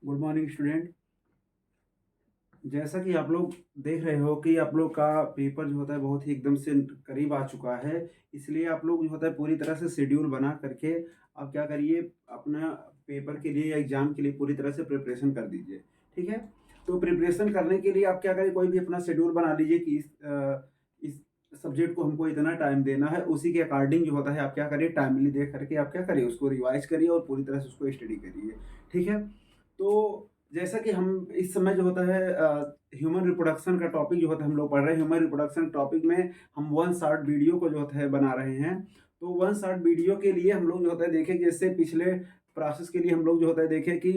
Good morning student. जैसा कि आप लोग देख रहे हो कि आप लोग का पेपर जो होता है बहुत ही एकदम से करीब आ चुका है। इसलिए आप लोग जो होता है पूरी तरह से शेड्यूल बना करके आप क्या करिए, अपना पेपर के लिए या एग्ज़ाम के लिए पूरी तरह से प्रिपरेशन कर दीजिए। ठीक है? तो प्रिपरेशन करने के लिए आप क्या करिए, कोई भी अपना शेड्यूल बना लीजिए कि इस सब्जेक्ट को हमको इतना टाइम देना है। उसी के अकॉर्डिंग जो होता है आप क्या करिए, टाइमली देख करके आप क्या करिए, उसको रिवाइज़ करिए और पूरी तरह से उसको स्टडी करिए। ठीक है? तो जैसा कि हम इस समय जो होता है ह्यूमन रिप्रोडक्शन का टॉपिक जो होता है हम लोग पढ़ रहे हैं। ह्यूमन रिप्रोडक्शन टॉपिक में हम वन शॉर्ट वीडियो को जो होता है बना रहे हैं। तो वन शॉर्ट वीडियो के लिए हम लोग जो होता है देखें कि जैसे पिछले प्रोसेस के लिए हम लोग जो होता है देखें कि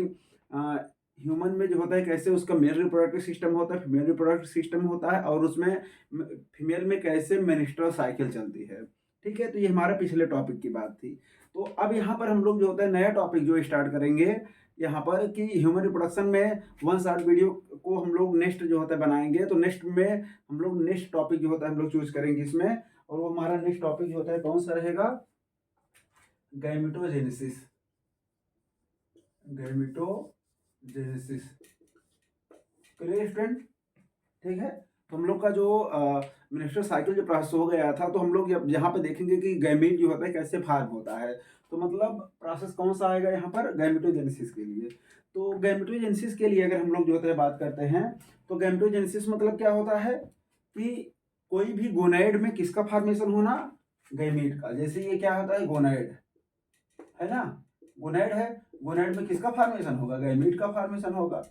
ह्यूमन में जो होता है कैसे उसका मेल रिप्रोडक्टिव सिस्टम होता है, फीमेल रिप्रोडक्टिव सिस्टम होता है और उसमें फीमेल में कैसे मेंस्ट्रुअल साइकिल चलती है। ठीक है, तो ये हमारा पिछले टॉपिक की बात थी। तो अब यहाँ पर हम लोग जो होता है नया टॉपिक जो स्टार्ट करेंगे यहाँ पर कि ह्यूमन रिप्रोडक्शन में वन शॉर्ट वीडियो को हम लोग नेक्स्ट जो होता है बनाएंगे। तो नेक्स्ट में हम लोग नेक्स्ट टॉपिक जो होता है हम लोग चूज करेंगे इसमें, और वो हमारा नेक्स्ट टॉपिक जो होता है कौन सा रहेगा, गैमेटोजेनेसिस। Gametogenesis clear student? ठीक है, तो हम लोग का जो मिनिस्टर साइकिल जो प्रोसेस हो गया था, तो हम लोग यहाँ पे देखेंगे कि गैमीट जो होता है कैसे फॉर्म होता है। तो मतलब प्रोसेस कौन सा आएगा यहाँ पर, गैमेटोजेनेसिस के लिए। तो गैमेटोजेनेसिस के लिए अगर हम लोग जो होता है बात करते हैं, तो गैमेटोजेनेसिस मतलब क्या होता है कि कोई भी गोनाइड में किसका फॉर्मेशन होना, गैमीट का। जैसे ये क्या होता है, गोनाइड है ना, गोनाइड है, गोनाइड में किसका फॉर्मेशन होगा, गैमीट का फॉर्मेशन होगा।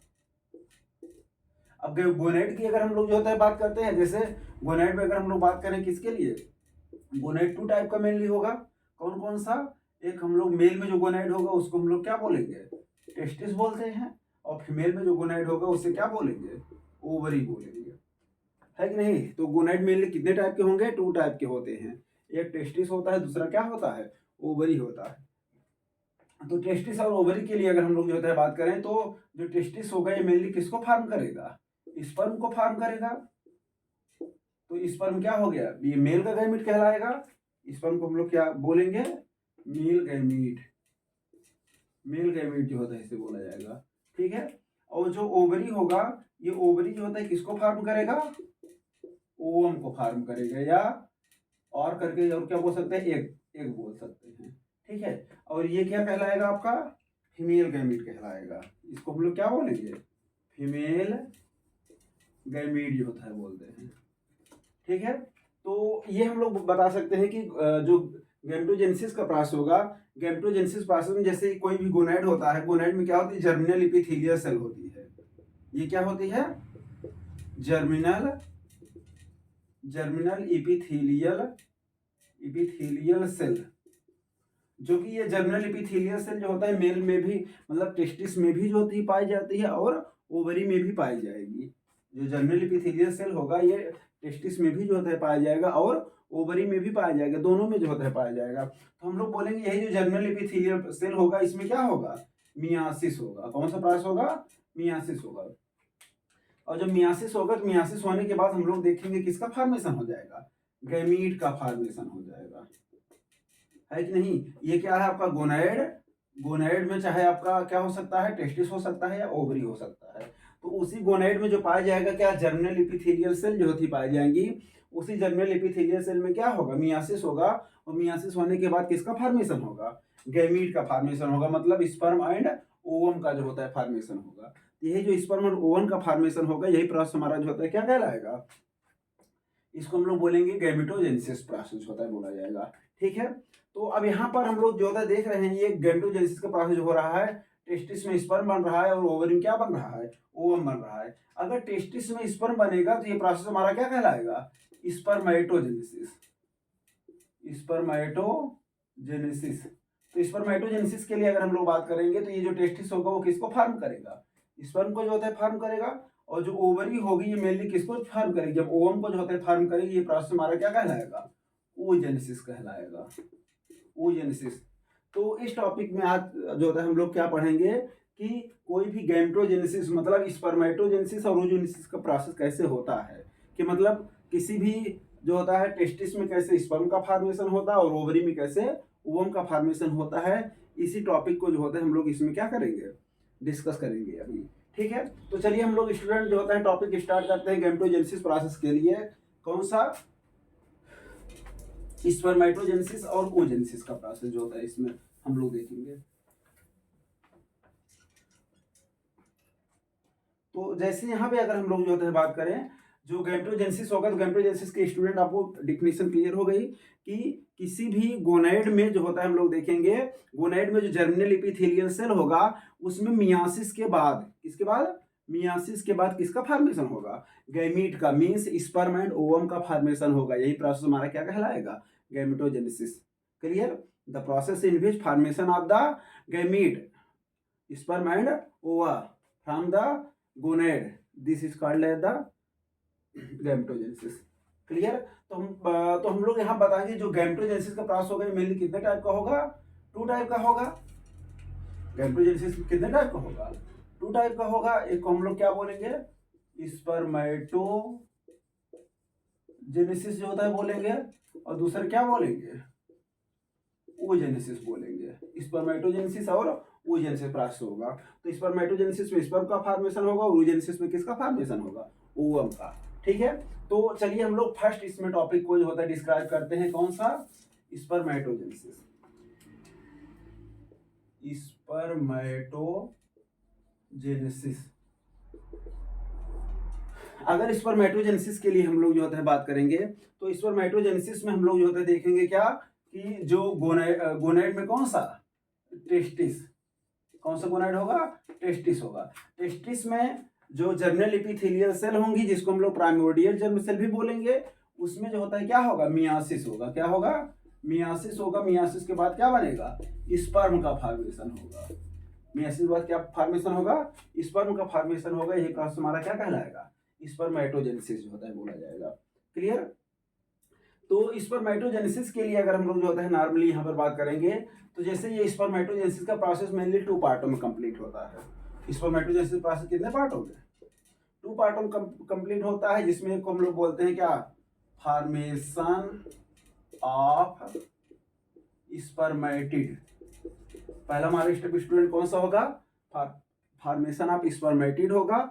अब गोनाइड की अगर हम लोग जो होता है बात करते हैं, जैसे गोनाइड में अगर हम लोग बात करें किसके लिए, गोनाइड टू टाइप का मेनली होगा। कौन कौन सा, एक हम लोग मेल में जो गोनाइड होगा उसको हम लोग क्या बोलेंगे, टेस्टिस बोलते हैं। और फीमेल में जो गोनाइड होगा उसे क्या बोलेंगे, ओवरी बोलेंगे, है कि नहीं। तो गोनाइड मेनली कितने टाइप के होंगे, टू टाइप के होते हैं। एक टेस्टिस होता है, दूसरा क्या होता है, ओवरी होता है। तो टेस्टिस और ओवरी के लिए अगर हम लोग जो होता है बात करें, तो जो टेस्टिस होगा ये मेनली किसको फॉर्म करेगा, स्पर्म को फॉर्म करेगा। तो स्पर्म क्या हो गया, ये मेल का गैमीट कहलाएगा। स्पर्म को हम लोग क्या बोलेंगे, मेल गैमीट। मेल गैमीट जो होता है इसे बोला जाएगा। ठीक है, और जो ओवरी होगा, ये ओवरी जो होता है किसको फॉर्म करेगा, ओवम को फॉर्म करेगा, या और करके और क्या बोल सकते हैं, एग, एग बोल सकते हैं। ठीक है, और ये क्या कहलाएगा आपका, फीमेल गैमीट कहलाएगा। इसको हम लोग क्या बोलेंगे, फीमेल गैमीट जो होता है बोलते हैं। ठीक है, तो ये हम लोग बता सकते हैं कि जो गैमेटोजेनेसिस का प्रोसेस होगा, गैमेटोजेनेसिस प्रोसेस में जैसे कोई भी गोनाइड होता है, गोनाइड में क्या होती है, जर्मिनल एपिथेलियल सेल होती है। ये क्या होती है, germinal germinal epithelial epithelial cell. जो कि ये जर्मिनल एपिथेलियल सेल जो होता है मेल में भी, मतलब टेस्टिस में भी जो होती है पाई जाती है और ओवरी में भी पाई जाएगी। जो जर्मिनल एपिथेलियल सेल होगा ये टेस्टिस में भी जो होता है पाया जाएगा और ओवरी में भी पाया जाएगा, दोनों में जो होता है पाया जाएगा। तो हम लोग बोलेंगे यही जो जर्मिनल एपिथेलियल सेल होगा इसमें क्या होगा, मियासिस होगा। कौन सा प्रोसेस होगा, मियासिस होगा। और जब मियासिस होगा तो मियासिस होने के बाद हम लोग देखेंगे किसका फॉर्मेशन हो जाएगा, गैमीट का फॉर्मेशन हो जाएगा, है कि नहीं। ये क्या है आपका गोनाइड, गोनाइड में चाहे आपका क्या हो सकता है, टेस्टिस हो सकता है या ओवरी हो सकता है। तो उसी गोनाइड में जो पाया जाएगा क्या, जर्मिनल एपिथेलियल सेल जो होती पाई जाएंगी। उसी जर्मिनल एपिथेलियल सेल में क्या होगा, मियासिस होगा। और मियासिस होने के बाद किसका फॉर्मेशन होगा, गैमीट का फॉर्मेशन होगा, मतलब स्पर्म एंड ओवम का जो होता है फॉर्मेशन होगा। तो यही जो स्पर्म और ओवम का फॉर्मेशन होगा, यही प्रोसेस हमारा जो होता है क्या कहलाएगा, इसको हम लोग बोलेंगे गैमेटोजेनेसिस प्रोसेस होता है बोला जाएगा। ठीक है, तो अब यहाँ पर हम लोग जो होता है देख रहे हैं ये गैमेटोजेनेसिस का प्रोसेस हो रहा है। टेस्टिस में स्पर्म बन रहा है और ओवरी में क्या बन रहा है, ओवम बन रहा है। अगर टेस्टिस में स्पर्म बनेगा तो ये प्रोसेस हमारा क्या कहलाएगा, स्पर्मेटोजेनेसिस। स्पर्मेटोजेनेसिस। तो स्पर्मेटोजेनेसिस के लिए अगर हम लोग बात करेंगे तो ये जो टेस्टिस होगा वो किसको फॉर्म करेगा, स्पर्म को जो होता है फॉर्म करेगा। और जो ओवरी होगी ये मेनली किसको फॉर्म करेगी, जब ओवम को जो होता है फॉर्म करेगी, ये प्रोसेस हमारा क्या कहलाएगा, oogenesis कहलाएगा, oogenesis। तो इस टॉपिक में आज जो होता है हम लोग क्या पढ़ेंगे कि कोई भी गैमेटोजेनेसिस मतलब स्पर्मेटोजेनेसिस और oogenesis का प्रोसेस कैसे होता है। कि मतलब किसी भी जो होता है टेस्टिस में कैसे स्पर्म का फॉर्मेशन होता है और ओवरी में कैसे ओवम का फॉर्मेशन होता है। इसी टॉपिक को जो होता है हम लोग इसमें क्या करेंगे, डिस्कस करेंगे अभी। ठीक है, तो चलिए हम लोग स्टूडेंट जो होता है टॉपिक स्टार्ट करते हैं गैमेटोजेनेसिस प्रोसेस के लिए। कौन सा? स्पर्मेटोजेनेसिस और oogenesis का प्रोसेस जो होता है इसमें हम लोग देखेंगे। तो जैसे यहाँ पे अगर हम लोग जो होता है बात करें जो गैमेटोजेनेसिस होगा, तो गैमेटोजेनेसिस के स्टूडेंट आपको डिफिनेशन क्लियर हो गई कि किसी भी गोनाइड में जो होता है हम लोग देखेंगे, गोनाइड में जो जर्मिनल एपिथेलियल सेल होगा उसमें मियासिस के बाद, किसके बाद? मियासिस के बाद किसका फॉर्मेशन होगा? गैमीट का, मींस स्पर्म एंड ओवम का फॉर्मेशन होगा। यही प्रोसेस हमारा क्या कहलाएगा? Gametogenesis. Clear? The process in which formation of the gamete, sperm and ova from the gonad, this is called as the gametogenesis. Clear? तो हम लोग यहाँ बताएंगे जो गैमेटोजेनेसिस का प्रोसेस होगा मेनली कितने टाइप का होगा? 2 टाइप का होगा। गैमेटोजेनेसिस कितने टाइप का होगा? 2 टाइप का होगा। एक को हम लोग क्या बोलेंगे? स्पर्मेटोजेनेसिस जो होता है बोलेंगे, और दूसरा क्या बोलेंगे? oogenesis बोलेंगे। स्पर्मेटोजेनेसिस और oogenesis प्रोसेस होगा। तो स्पर्मेटोजेनेसिस में स्पर्म का फॉर्मेशन होगा और oogenesis में किसका फॉर्मेशन होगा? ओवम का। ठीक है, तो चलिए हम लोग फर्स्ट इसमें टॉपिक को जो होता है डिस्क्राइब करते हैं। कौन सा? स्पर्मेटोजेनेसिस। स्पर्मेटोजेनेसिस। अगर स्पर्मेटोजेनेसिस के लिए हम लोग जो होता है बात करेंगे, तो स्पर्मेटोजेनेसिस में हम लोग जो होता है देखेंगे क्या कि जो गोनाइड में कौन सा? टेस्टिस। कौन सा गोनाइड होगा? टेस्टिस होगा। टेस्टिस में जो जर्मिनल एपिथेलियल सेल होंगी जिसको हम लोग प्राइमोर्डियल जर्म सेल भी बोलेंगे, उसमें जो होता है क्या होगा? मियासिस होगा। क्या होगा? मियासिस होगा। मियासिस के बाद क्या बनेगा? स्पर्म का फॉर्मेशन होगा। मियासिस के बाद क्या फॉर्मेशन होगा? स्पर्म का फॉर्मेशन होगा। यही प्रोसेस हमारा क्या कहलाएगा? स्पर्मेटोजेनेसिस जो होता है बोला जाएगा। क्लियर? तो स्पर्मेटोजेनेसिस के लिए अगर हम लोग जो होता है नॉर्मली यहाँ पर बात करेंगे, तो जैसे ये स्पर्मेटोजेनेसिस का प्रोसेस मेनली 2 पार्टों में कंप्लीट होता है। स्पर्मेटोजेनेसिस प्रोसेस कितने पार्ट हो गए? 2 पार्टों में कंप्लीट होता है, जिसमें को हम लोग बोलते हैं क्या? Formation of spermatid. पहला हमारा स्टेप स्टूडेंट कौन सा होगा? फॉर्मेशन ऑफ स्पर्मेटिड होगा।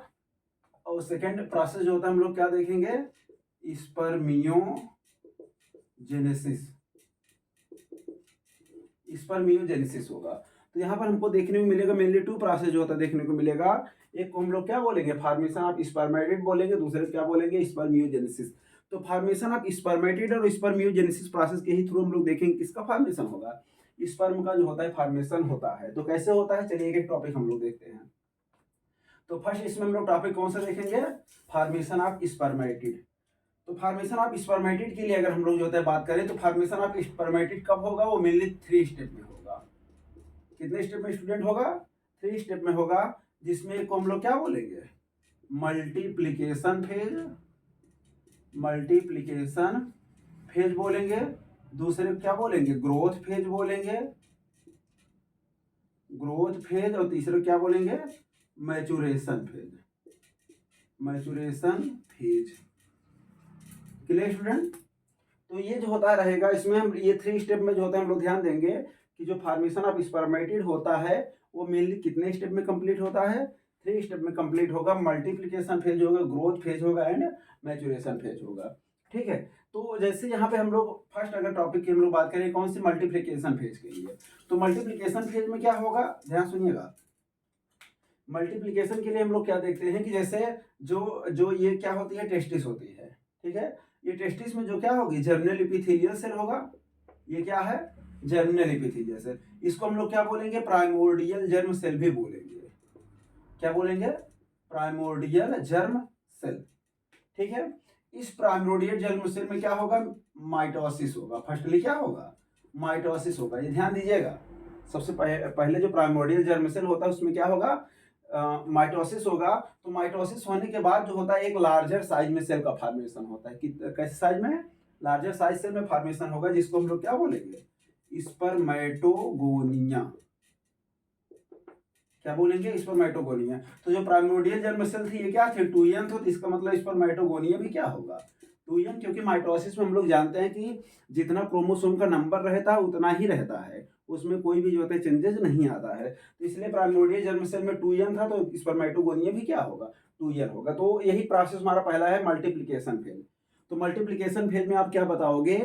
और सेकेंड प्रोसेस जो होता है हम लोग क्या देखेंगे? स्पर्मियोजेनेसिस। स्पर्मियोजेनेसिस होगा। तो यहाँ पर हमको देखने को मिलेगा मेनली 2 प्रोसेस जो होता है देखने को मिलेगा। एक को हम लोग क्या बोलेंगे? फॉर्मेशन ऑफ स्पर्मेटिड बोलेंगे, दूसरे क्या बोलेंगे? स्पर्मियोजेनेसिस। तो फॉर्मेशन ऑफ स्पर्मेटिड और स्पर्मियोजेनेसिस प्रोसेस के ही थ्रू हम लोग देखेंगे किसका फॉर्मेशन होगा? स्पर्म का जो होता है फॉर्मेशन होता है। तो कैसे होता है चलिए एक टॉपिक हम लोग देखते हैं। तो फर्स्ट इसमें हम लोग टॉपिक कौन सा देखेंगे? Formation of spermatid. तो फॉर्मेशन ऑफ स्पर्मेटिड के लिए अगर हम लोग जो होता है बात करें, तो फॉर्मेशन ऑफ स्पर्मेटिड कब होगा? वो मेनली 3 स्टेप में होगा। कितने स्टेप में स्टूडेंट होगा? 3 स्टेप में होगा, जिसमें को हम लोग क्या बोलेंगे? मल्टीप्लिकेशन फेज बोलेंगे। दूसरे क्या बोलेंगे? ग्रोथ फेज बोलेंगे, और तीसरे क्या बोलेंगे? Maturation phase. Clear student? तो ये जो होता रहेगा इसमें हम ये 3 स्टेप में जो होता है हम लोग ध्यान देंगे कि जो फॉर्मेशन ऑफ स्पर्मेटिड होता है वो मेनली कितने स्टेप में कंप्लीट होता है? 3 स्टेप में कंप्लीट होगा। मल्टीप्लिकेशन फेज होगा, ग्रोथ फेज होगा एंड मैचुरेशन फेज होगा। ठीक है, तो जैसे यहाँ पे हम लोग फर्स्ट अगर टॉपिक की हम लोग बात करें कौन सी? मल्टीप्लिकेशन फेज के लिए। तो मल्टीप्लिकेशन फेज में क्या होगा? ध्यान सुनिएगा। मल्टीप्लिकेशन के लिए हम लोग क्या देखते हैं कि जैसे जो ये क्या होती है? टेस्टिस होती है। ठीक है, ये टेस्टिस में जो क्या होगी? जर्मिनल एपिथेलियल सेल होगा। ये क्या है? Germinal epithelial cell. इसको हम लोग क्या बोलेंगे? प्राइमोर्डियल जर्म सेल भी बोलेंगे। क्या बोलेंगे? Primordial germ cell. ठीक है, इस प्राइमोर्डियल जर्म सेल में क्या होगा? माइटोसिस होगा। फर्स्टली क्या होगा? माइटोसिस होगा। ये ध्यान दीजिएगा, सबसे पहले जो प्राइमोर्डियल जर्म सेल होता है उसमें क्या होगा? माइटोसिस होगा। तो माइटोसिस होने के बाद जो होता है एक लार्जर साइज में सेल का फॉर्मेशन होता है। कैसे साइज में? लार्जर साइज सेल में फॉर्मेशन होगा, जिसको हम लोग क्या बोलेंगे? स्पर्मेटोगोनिया। क्या बोलेंगे? स्पर्मेटोगोनिया। तो जो प्राइमोर्डियल जर्म सेल थी ये क्या थी? 2n। तो इसका मतलब स्पर्मेटोगोनिया भी क्या होगा? 2n, क्योंकि माइटोसिस में हम लोग जानते हैं कि जितना क्रोमोसोम का नंबर रहता है उतना ही रहता है, उसमें कोई भी जो होता है चेंजेस नहीं आता है। तो इसलिए प्राइमोर्डियल जर्म सेल में 2n था, तो स्पर्मेटोगोनिया भी क्या होगा, 2n होगा। तो यही प्रोसेस हमारा पहला है मल्टीप्लिकेशन फेज। तो मल्टीप्लिकेशन फेज में आप क्या बताओगे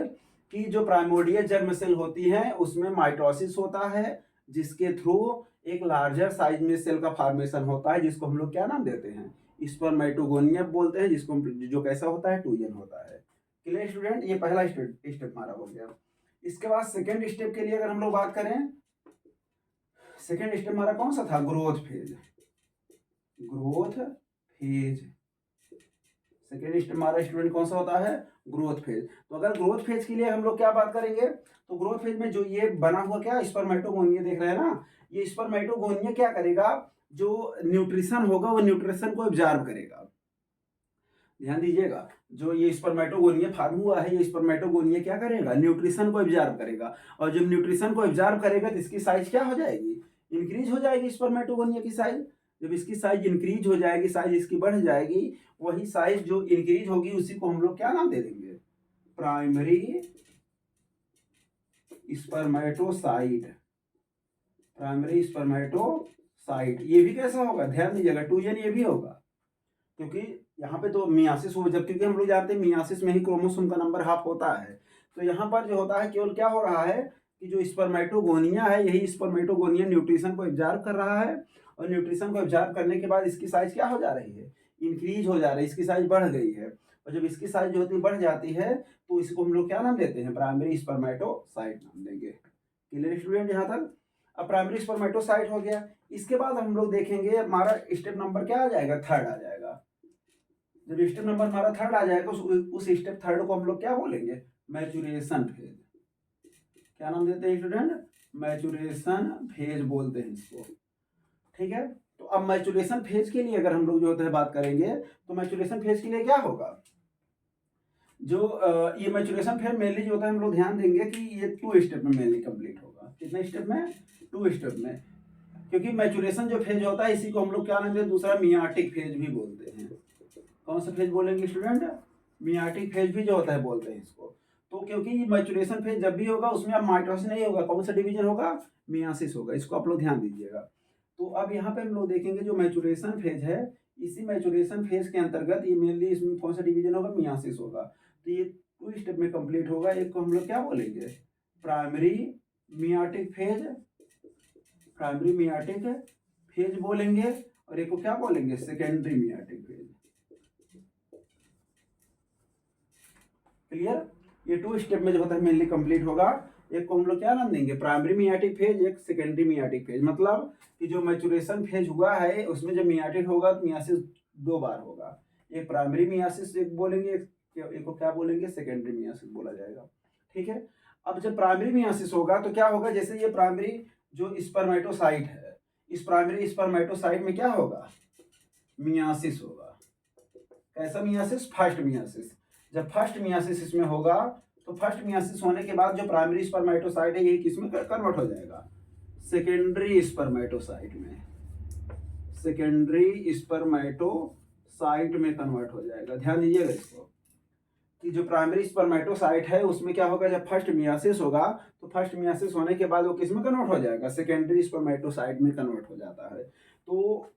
कि जो प्राइमोर्डियल जर्म सेल होती है उसमें माइटोसिस होता है, जिसके थ्रू एक लार्जर साइज में सेल का फॉर्मेशन होता है, जिसको हम लोग क्या नाम देते हैं, स्पर्मेटोगोनिया बोलते हैं, जिसको जो कैसा होता है 2n होता है। क्लियर स्टूडेंट, ये पहला स्टेप हमारा हो गया। इसके बाद सेकेंड स्टेप के लिए अगर हम लोग बात करें, सेकेंड स्टेप हमारा कौन सा था, growth phase. Growth phase second step हमारा स्टूडेंट कौन सा होता है, ग्रोथ फेज। तो अगर ग्रोथ फेज के लिए हम लोग क्या बात करेंगे, तो ग्रोथ फेज में जो ये बना हुआ क्या स्पर्मेटोगोनिया देख रहे हैं ना, ये स्पर्मेटोगोनिया क्या करेगा, जो न्यूट्रिशन होगा वो न्यूट्रिशन को एब्जॉर्ब करेगा। ध्यान दीजिएगा, जो ये स्पर्मेटोगोनिया फार्म हुआ है, ये स्पर्मेटोगोनिया क्या करेगा, न्यूट्रिशन को एब्जॉर्ब करेगा। और जब न्यूट्रिशन को एब्जॉर्ब करेगा तो इसकी साइज क्या हो जाएगी, इंक्रीज हो जाएगी। स्पर्मेटोगोनिया की साइज, जब इसकी साइज इंक्रीज हो जाएगी, साइज इसकी बढ़ जाएगी, वही साइज जो इंक्रीज होगी उसी को हम लोग क्या नाम दे देंगे, प्राइमरी स्पर्मेटोसाइट। प्राइमरी स्पर्मेटोसाइट ये भी कैसा होगा, ध्यान दीजिएगा 2n ये भी होगा, क्योंकि यहाँ पे तो मियासिस हो, जब क्योंकि हम लोग जानते हैं मियासिस में ही क्रोमोसोम का नंबर हाफ होता है। तो यहाँ पर जो होता है केवल क्या हो रहा है कि जो स्पर्मेटोगोनिया है, यही स्पर्मेटोगोनिया न्यूट्रिशन को एब्जॉर्ब कर रहा है, और न्यूट्रिशन को एब्जॉर्ब करने के बाद इसकी साइज क्या हो जा रही है, इंक्रीज हो जा रही है, इसकी साइज बढ़ गई है। और जब इसकी साइज जो होती है बढ़ जाती है, तो इसको हम लोग क्या नाम देते हैं, प्राइमरी स्पर्मेटोसाइट नाम देंगे। क्लियर स्टूडेंट यहाँ तक। अब प्राइमरी स्पर्मेटोसाइट हो गया। इसके बाद हम लोग देखेंगे हमारा स्टेप नंबर क्या आ जाएगा, थर्ड आ जाएगा। जब स्टेप नंबर हमारा थर्ड आ जाएगा, उस स्टेप थर्ड को हम लोग क्या बोलेंगे, मैचुरेशन फेज। क्या नाम देते हैं स्टूडेंट, मैचुरेशन फेज बोलते हैं इसको। ठीक है, तो अब मैचुरेशन फेज के लिए अगर हम लोग जो होता है बात करेंगे, तो मैचुरेशन फेज के लिए क्या होगा, जो ये मैचुरेशन फेज मेनली जो होता है हम लोग ध्यान देंगे कि ये 2 स्टेप में मेनली कंप्लीट होगा। कितने स्टेप में, 2 स्टेप में। क्योंकि मैचुरेशन जो फेज होता है इसी को हम लोग क्या नाम देते हैं, दूसरा मियाटिक फेज भी बोलते हैं। कौन सा फेज बोलेंगे स्टूडेंट, मियाटिक फेज भी जो होता है बोलते हैं इसको। तो क्योंकि मैचुरेशन फेज जब भी होगा उसमें अब माइटोसिस नहीं होगा, कौन सा डिवीजन होगा, मियासिस होगा। इसको आप लोग ध्यान दीजिएगा। तो अब यहाँ पे हम लोग देखेंगे जो मैचुरेशन फेज है, इसी मैचुरेशन फेज के अंतर्गत ये मेनली इसमें कौन सा डिवीजन होगा, मियासिस होगा। तो ये 2 स्टेप में कंप्लीट होगा। एक को हम लोग क्या बोलेंगे, primary meiotic phase, primary meiotic phase बोलेंगे, और एक को क्या बोलेंगे, सेकेंडरी मियाटिक फेज। क्लियर, ये 2 स्टेप में जो होता है मेनली कंप्लीट होगा। एक को हम लोग क्या नाम देंगे, प्राइमरी मियाटिक फेज, एक सेकेंडरी मियाटिक फेज। मतलब कि जो मैचुरेशन फेज हुआ है उसमें जब मियाटिक होगा तो मियासिस 2 बार होगा। एक प्राइमरी मियासिस एक बोलेंगे, एक को क्या बोलेंगे, सेकेंडरी मियासिस बोला जाएगा। ठीक है, अब जब प्राइमरी मियासिस होगा तो क्या होगा, जैसे ये प्राइमरी जो स्पर्मेटोसाइट है, इस प्राइमरी स्पर्मेटोसाइट में क्या होगा, मियासिस होगा। कैसा मियासिस, फर्स्ट मियासिस। जब फर्स्ट मियासिस इसमें होगा, तो फर्स्ट मियासिस होने के बाद जो प्राइमरी स्पर्मेटोसाइट है यही किसमें कन्वर्ट हो जाएगा, सेकेंडरी स्पर्मेटोसाइट में। सेकेंडरी स्पर्मेटोसाइट में कन्वर्ट हो जाएगा। ध्यान दीजिएगा इसको कि जो प्राइमरी स्पर्मेटोसाइट है उसमें क्या होगा, जब फर्स्ट मियासिस होगा तो फर्स्ट मियासिस होने के बाद वो किसमें कन्वर्ट हो जाएगा, सेकेंडरी स्पर्मेटोसाइट में कन्वर्ट हो जाता है। तो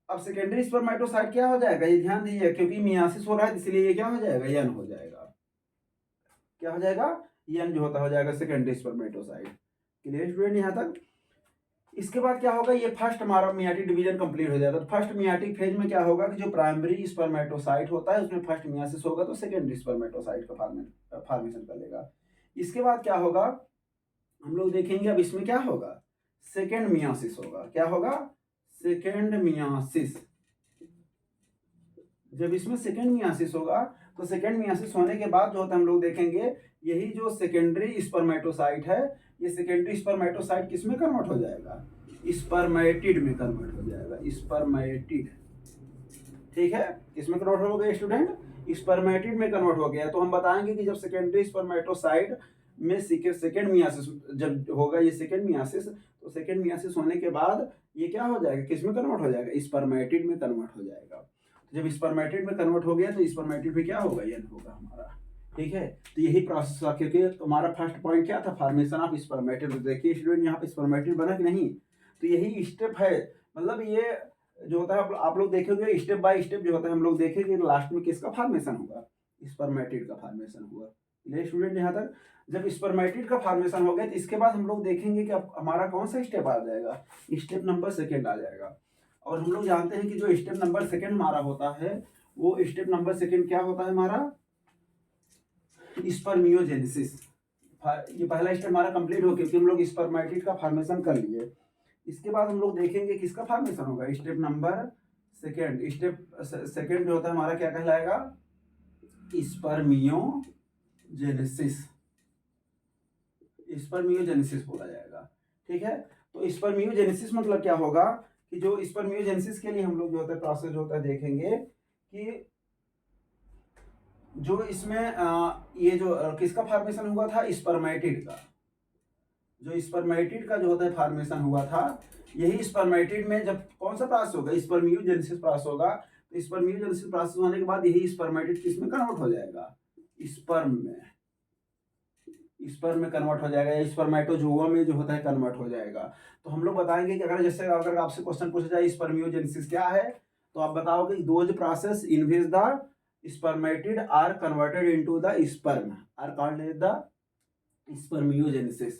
अब सेकेंडरी स्पर्मेटोसाइट क्या हो जाएगा, ये ध्यान दीजिए, क्योंकि मियासिस हो रहा है इसलिए ये क्या हो जाएगा, यन हो जाएगा। क्या हो जाएगा, यन जो होता हो जाएगा सेकेंडरी स्पर्मेटोसाइट। क्लियर स्टूडेंट यहाँ तक। इसके बाद क्या होगा, ये फर्स्ट हमारा मियाटिक डिवीजन कंप्लीट हो जाएगा। तो फर्स्ट मियाटिक फेज में क्या होगा कि जो प्राइमरी स्पर्मेटोसाइट होता है उसमें फर्स्ट मियासिस होगा तो सेकेंडरी स्पर्मेटोसाइट का फॉर्मेशन कर लेगा। इसके बाद क्या होगा हम लोग देखेंगे, अब इसमें क्या होगा, सेकेंड मियासिस होगा। क्या होगा, सेकेंड मियासिस। जब इसमें सेकेंड मियासिस होगा तो सेकेंड मियासिस होने के बाद जो होता है हम लोग देखेंगे, यही जो सेकेंडरी स्पर्मेटोसाइट है, ये सेकेंडरी स्पर्मेटोसाइट किस में कन्वर्ट हो जाएगा, स्पर्मेटिड में कन्वर्ट हो जाएगा। स्पर्मेटिड, ठीक है, किसमें कन्वर्ट हो गया स्टूडेंट, स्पर्मेटिड में कन्वर्ट हो गया। तो हम बताएंगे कि जब सेकेंडरी स्पर्मेटोसाइट में सेकेंड मियासिस जब होगा, ये सेकेंड मियासिस, तो सेकेंड मियासिस होने के बाद ये क्या हो जाएगा, किसमें कन्वर्ट हो जाएगा, स्पर्मेटिड में कन्वर्ट हो जाएगा। तो जब स्पर्मेटिड में कन्वर्ट हो गया तो स्पर्मेटिड में क्या होगा, यन होगा हमारा। ठीक है, तो यही प्रोसेस हुआ, क्योंकि हमारा फर्स्ट पॉइंट क्या था, फॉर्मेशन ऑफ स्पर्मेटिड। तो देखिए स्टूडेंट यहाँ पे स्पर्मेटिड बना कि नहीं, तो यही स्टेप है। मतलब ये जो होता है आप लोग देखेंगे स्टेप बाय स्टेप जो होता है, हम लोग देखेंगे लास्ट में किसका फॉर्मेशन होगा, स्पर्मेटिड का फॉर्मेशन हुआ। ये स्टूडेंट यहाँ तक जब स्पर्मेटिड का फॉर्मेशन हो गया तो इसके बाद हम लोग देखेंगे कि अब हमारा कौन सा स्टेप आ जाएगा, स्टेप नंबर सेकेंड आ जाएगा। और हम लोग जानते हैं कि जो स्टेप नंबर सेकेंड हमारा होता है, वो स्टेप नंबर सेकेंड क्या होता है हमारा, स्पर्मियोजेनेसिस। ये पहला स्टेप हमारा कंप्लीट हो, क्योंकि हम लोग स्पर्मेटिड का फॉर्मेशन कर लिए। इसके बाद हम लोग देखेंगे किसका फॉर्मेशन होगा, step number second. Step second जो होता है हमारा क्या कहलाएगा, स्पर्मियोजेनेसिस। स्पर्मियोजेनेसिस बोला जाएगा। ठीक है, तो स्पर्मियोजेनेसिस मतलब क्या होगा कि जो स्पर्मियोजेनेसिस के लिए हम लोग जो होता है प्रोसेस जो होता है देखेंगे कि जो इसमें ये जो किसका फॉर्मेशन हुआ था, स्पर्मेटिड का। जो स्पर्मेटिड का जो होता है फॉर्मेशन हुआ था, यही स्पर्मेटिड में जब कौन सा प्रोसेस होगा, स्पर्मियोजेनेसिस प्रोसेस होगा। तो स्पर्मियोजेनेसिस प्रोसेस होने के बाद यही स्पर्मेटिड किस में कन्वर्ट हो जाएगा, स्पर्म में। स्पर्म में कन्वर्ट हो जाएगा, या स्पर्मेटोजोआ में जो होता है कन्वर्ट हो जाएगा। तो हम लोग बताएंगे कि अगर जैसे अगर आपसे क्वेश्चन पूछा जाए स्पर्मियोजेनेसिस क्या है, तो आप बताओगे those process in which the spermatid are converted into the sperm are called the spermiogenesis।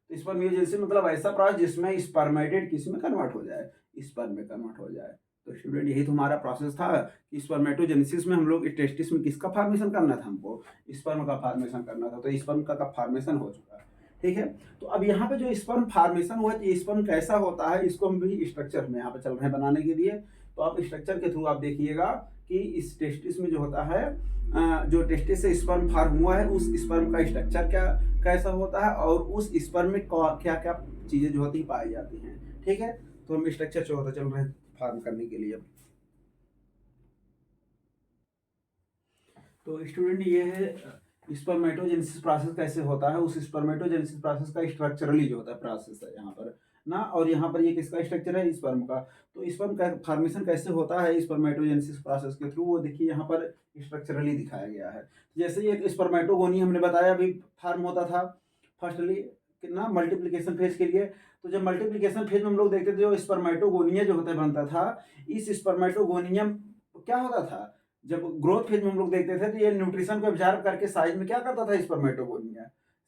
तो स्पर्मियोजेनेसिस मतलब ऐसा प्रोसेस जिसमें स्पर्मेटिड किस में कन्वर्ट हो जाए, स्पर्म में कन्वर्ट हो जाए। तो स्टूडेंट यही तो हमारा प्रोसेस था कि स्पर्मेटोजेनेसिस में हम लोग टेस्टिस में किसका फॉर्मेशन करना था, हमको स्पर्म का फॉर्मेशन करना था। तो स्पर्म का फॉर्मेशन हो चुका है। ठीक है, तो अब यहाँ पे जो स्पर्म फॉर्मेशन हुआ है, स्पर्म कैसा होता है, इसको हम भी स्ट्रक्चर में यहाँ पे चल रहे हैं बनाने के लिए। तो आप स्ट्रक्चर के थ्रू आप देखिएगा कि इस टेस्टिस में जो होता है, जो टेस्टिस से स्पर्म फॉर्म हुआ है, उस स्पर्म का स्ट्रक्चर क्या कैसा होता है, और उस स्पर्म में क्या क्या चीजें जो होती पाई जाती हैं। ठीक है, तो हम स्ट्रक्चर जो होता चल रहे हैं फॉर्म करने के लिए। तो स्टूडेंट ये है स्पर्मेटोजेनेसिस प्रोसेस कैसे होता है, उस स्पर्मेटोजेनेसिस प्रोसेस का स्ट्रक्चरली जो होता है प्रोसेस है यहाँ पर ना। और यहाँ पर ये किसका स्ट्रक्चर है, स्पर्म का। तो स्पर्म का फॉर्मेशन कैसे होता है स्पर्मेटोजेनेसिस प्रोसेस के थ्रू, वो देखिए यहाँ पर स्ट्रक्चरली दिखाया गया है। जैसे ये स्पर्मेटोगोनी हमने बताया अभी फॉर्म होता था फर्स्टली कितना मल्टीप्लिकेशन फेज के लिए। तो जब मल्टीप्लिकेशन फेज में हम लोग देखते थे जो स्पर्मेटोगोनिया जो होता है बनता था, इस स्पर्मेटोगोनियम क्या होता था, जब ग्रोथ फेज में हम लोग देखते थे तो ये न्यूट्रिशन को एब्जॉर्ब करके साइज में क्या करता था, स्पर्मेटोगोनिया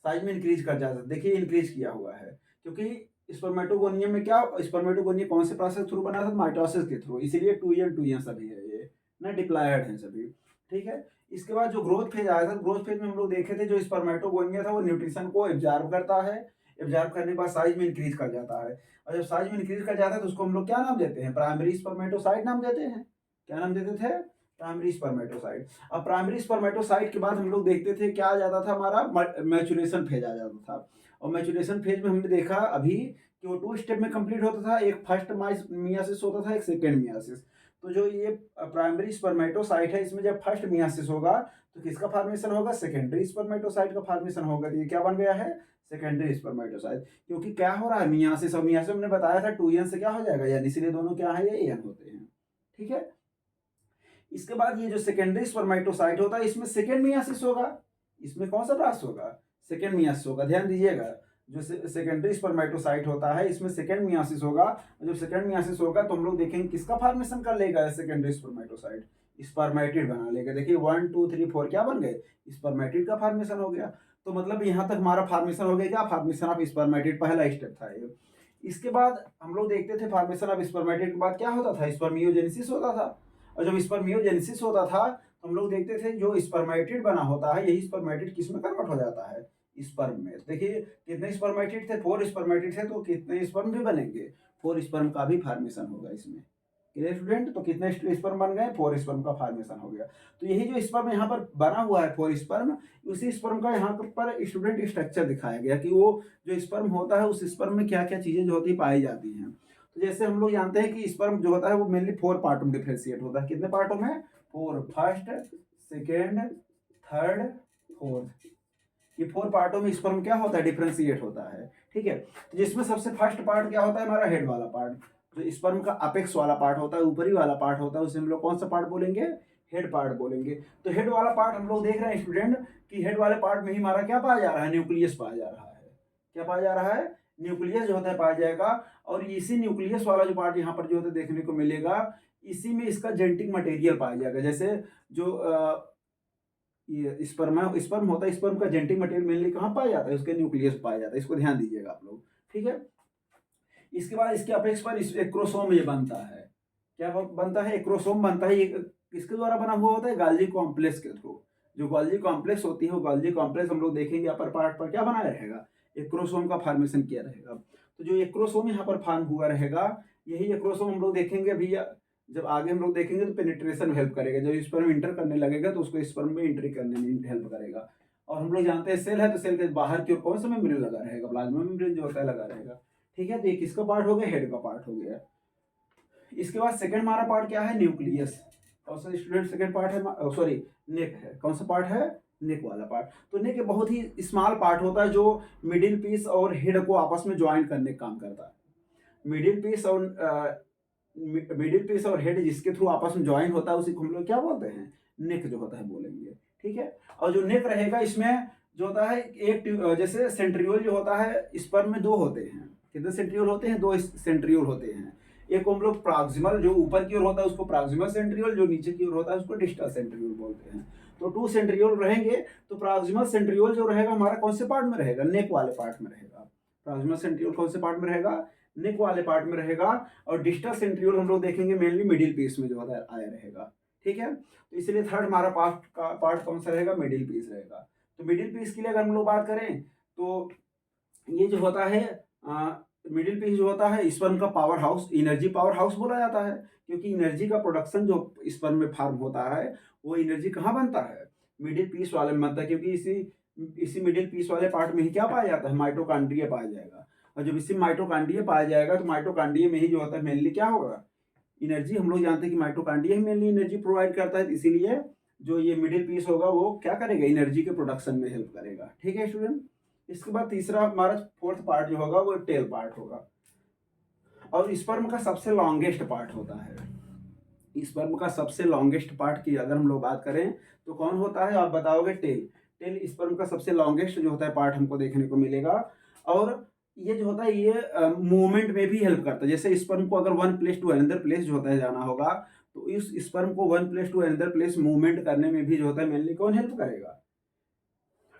साइज में इंक्रीज कर जाता था। देखिए इंक्रीज किया हुआ है, क्योंकि स्पर्मेटोगोनिया में क्या, स्पर्मेटोगोनिया कौन से प्रोसेस थ्रू बना था, माइटोसिस के थ्रू, इसीलिए 2n सभी है ये ना, डिप्लॉयड है सभी। ठीक है, इसके बाद जो ग्रोथ फेज आया था, ग्रोथ फेज में हम लोग देखे थे जो स्पर्मेटोगोनिया था वो न्यूट्रिशन को एब्जॉर्ब करता है, एब्जॉर्ब करने के बाद साइज में इंक्रीज कर जाता है। और जब साइज में इंक्रीज कर जाता है तो उसको हम लोग क्या नाम देते हैं, प्राइमरी स्पर्मेटोसाइट नाम देते हैं। क्या नाम देते थे, प्राइमरी स्पर्मेटोसाइट। अब प्राइमरी स्पर्मेटोसाइट के बाद हम लोग देखते थे क्या आ जाता था, हमारा मैचुरेशन फेज आ जाता था। और मैचुरेशन फेज में हमने देखा अभी कि वो 2 स्टेप में कंप्लीट होता था, एक फर्स्ट मियासिस होता था, एक सेकेंड मियासिस। तो जो ये प्राइमरी स्पर्मेटोसाइट है, इसमें जब फर्स्ट मियासिस होगा तो किसका फॉर्मेशन होगा, सेकेंडरी स्पर्मेटोसाइट का फॉर्मेशन होगा। तो ये क्या बन गया है, सेकेंडरी स्पर्मेटोसाइट। क्योंकि क्या हो रहा है, मियासिस और मियासिस हमने बताया था 2n से क्या हो जाएगा, यानी इसलिए दोनों क्या है, ये n होते हैं। ठीक है, इसके बाद ये जो सेकेंडरी स्पर्मेटोसाइट होता है, इसमें सेकेंड मियासिस होगा। इसमें कौन सा प्रोसेस होगा, सेकेंड मियासिस होगा। ध्यान दीजिएगा, जो सेकेंडरी स्पर्मेटोसाइट होता है इसमें सेकेंड मियासिस होगा। जब सेकेंड मियासिस होगा तो हम लोग देखेंगे किसका फॉर्मेशन कर लेगा, सेकेंडरी स्पर्मेटोसाइट स्पर्मेटिड बना लेगा। देखिए 1 2 3 4 क्या बन गए, स्पर्मेटिड का फॉर्मेशन हो गया। तो मतलब यहाँ तक हमारा फॉर्मेशन हो गया, क्या फॉर्मेशन ऑफ स्पर्मेटिड, पहला स्टेप था ये। इसके बाद हम लोग देखते थे फॉर्मेशन ऑफ स्पर्मेटिड के बाद क्या होता था, स्पर्मियोजेनेसिस होता था। और जब स्पर्मियोजेनेसिस होता था तो हम लोग देखते थे जो स्पर्मेटिड बना होता है, यही स्पर्मेटिड किस में कन्वर्ट हो जाता है, स्पर्म में। देखिए कितने स्पर्मेटिड थे, 4 स्पर्मेटिड थे, तो कितने स्पर्म भी बनेंगे, 4 स्पर्म का भी फॉर्मेशन होगा इसमें। क्लियर स्टूडेंट, तो कितने स्पर्म बन गए, 4 स्पर्म का फॉर्मेशन हो गया। तो यही जो स्पर्म यहाँ पर बना हुआ है 4 स्पर्म, उसी स्पर्म का यहाँ पर स्टूडेंट स्ट्रक्चर दिखाया गया कि वो जो स्पर्म होता है उस स्पर्म में क्या क्या चीजें जो होती पाई जाती हैं। तो जैसे हम लोग जानते हैं कि स्पर्म जो होता है वो मेनली 4 पार्टों में डिफ्रेंशिएट होता है। कितने पार्टों में, 4, फर्स्ट, सेकेंड, थर्ड, फोर्थ। ये 4 पार्टों में स्पर्म क्या होता है, डिफ्रेंशिएट होता है। ठीक है, तो जिसमें सबसे फर्स्ट पार्ट क्या होता है, हमारा हेड वाला पार्ट, जो स्पर्म का अपेक्स वाला पार्ट होता है, ऊपरी वाला पार्ट होता है, उसे हम लोग कौन सा पार्ट बोलेंगे, हेड पार्ट बोलेंगे। तो हेड वाला पार्ट हम लोग देख रहे हैं स्टूडेंट कि हेड वाले पार्ट में ही हमारा क्या पाया जा रहा है, न्यूक्लियस पाया जा रहा है। क्या पाया जा रहा है, न्यूक्लियस जो होता है पाया जाएगा। और इसी न्यूक्लियस वाला जो पार्ट यहाँ पर जो होता है देखने को मिलेगा, इसी में इसका जेनेटिक मटेरियल पाया जाएगा। जैसे जो ये स्पर्म होता है, स्पर्म का जेनेटिक मटेरियल मेनली कहाँ पाया जाता है, उसके न्यूक्लियस पाया जाता है। इसको ध्यान दीजिएगा आप लोग, ठीक है। इसके बाद इसके अपेक्स पर एक्रोसोम ये बनता है। क्या बनता है, एक्रोसोम बनता है। ये किसके द्वारा बना हुआ होता है, गाल्जी कॉम्प्लेक्स के थ्रू। जो गाल्जी कॉम्प्लेक्स होती है, वो गाल्जी कॉम्प्लेक्स हम लोग देखेंगे अपर पार्ट पर क्या बनाया रहेगा, एक्रोसोम का फॉर्मेशन किया रहेगा। तो जो एक्रोसोम यहाँ पर फॉर्म हुआ रहेगा, यही एक्रोसोम हम लोग देखेंगे अभी, जब आगे हम लोग देखेंगे तो पेनिट्रेशन हेल्प करेगा। जब स्पर्म इंटर करने लगेगा तो उसको स्पर्म में एंट्री करने में हेल्प करेगा। और हम लोग जानते हैं सेल है तो सेल के बाहर की ओर कौन सा मेम्ब्रेन लगा रहेगा, प्लाज्मा मेम्ब्रेन जो होता है लगा रहेगा, ठीक है। तो ये किसका पार्ट हो गया, हेड का पार्ट हो गया। इसके बाद सेकंड हमारा पार्ट क्या है, न्यूक्लियस। कौन सा स्टूडेंट सेकंड पार्ट है, सॉरी नेक है। कौन सा पार्ट है, नेक वाला पार्ट। तो नेक बहुत ही स्मॉल पार्ट होता है जो मिडिल पीस और हेड को आपस में ज्वाइन करने का काम करता है। मिडिल पीस और हेड जिसके थ्रू आपस में ज्वाइन होता है उसी को हम लोग क्या बोलते हैं, नेक जो होता है बोलेंगे, ठीक है। और जो नेक रहेगा इसमें जो होता है एक जैसे सेंट्रियोल जो होता है, स्पर्म में दो होते हैं। कितने सेंट्रियोल होते हैं, दो सेंट्रियोल होते हैं। एक को हम लोग प्रॉक्सिमल जो ऊपर की ओर होता है उसको प्रॉक्सिमल सेंट्रियोल, जो नीचे की ओर होता है उसको डिस्टल सेंट्रियोल बोलते हैं। तो 2 सेंट्रियोल रहेंगे। तो प्रॉक्सिमल सेंट्रियोल जो रहेगा हमारा कौन से पार्ट में रहेगा, नेक वाले पार्ट में रहेगा। प्रॉक्सिमल सेंट्रियोल कौन से पार्ट में रहेगा, नेक वाले पार्ट में रहेगा। और डिस्टल सेंट्रियोल हम लोग देखेंगे मेनली मिडिल पीस में जो होता है आया रहेगा, ठीक है। तो इसलिए थर्ड हमारा पार्ट कौन सा रहेगा, मिडिल पीस रहेगा। तो मिडिल पीस के लिए अगर हम लोग बात करें तो ये जो होता है मिडिल पीस जो होता है स्पर्म का power house, energy power house बोला जाता है। क्योंकि एनर्जी का प्रोडक्शन जो स्पर्म में फॉर्म होता है वो एनर्जी कहाँ बनता है, मिडिल पीस वाले में बनता है। क्योंकि इसी मिडिल पीस वाले पार्ट में ही क्या पाया जाता है, माइटोकॉन्ड्रिया पाया जाएगा। और जब इसी माइटोकॉन्ड्रिया पाया जाएगा तो माइटोकॉन्ड्रिया में ही जो होता है मेनली क्या होगा, एनर्जी। हम लोग जानते हैं कि माइटोकॉन्ड्रिया ही मेनली एनर्जी प्रोवाइड करता है। इसीलिए जो ये मिडिल पीस होगा वो क्या करेगा, एनर्जी के प्रोडक्शन में हेल्प करेगा, ठीक है स्टूडेंट। इसके बाद तीसरा हमारा फोर्थ पार्ट जो होगा वो टेल पार्ट होगा। और स्पर्म का सबसे लॉन्गेस्ट पार्ट होता है। स्पर्म का सबसे लॉन्गेस्ट पार्ट की अगर हम लोग बात करें तो कौन होता है, आप बताओगे, टेल। टेल स्पर्म का सबसे लॉन्गेस्ट जो होता है पार्ट हमको देखने को मिलेगा। और ये जो होता है ये मूवमेंट में भी हेल्प करता है। जैसे स्पर्म को अगर one place to another place जो होता है जाना होगा तो इस स्पर्म को one place to another place movement करने में भी जो होता है मेनली कौन हेल्प करेगा,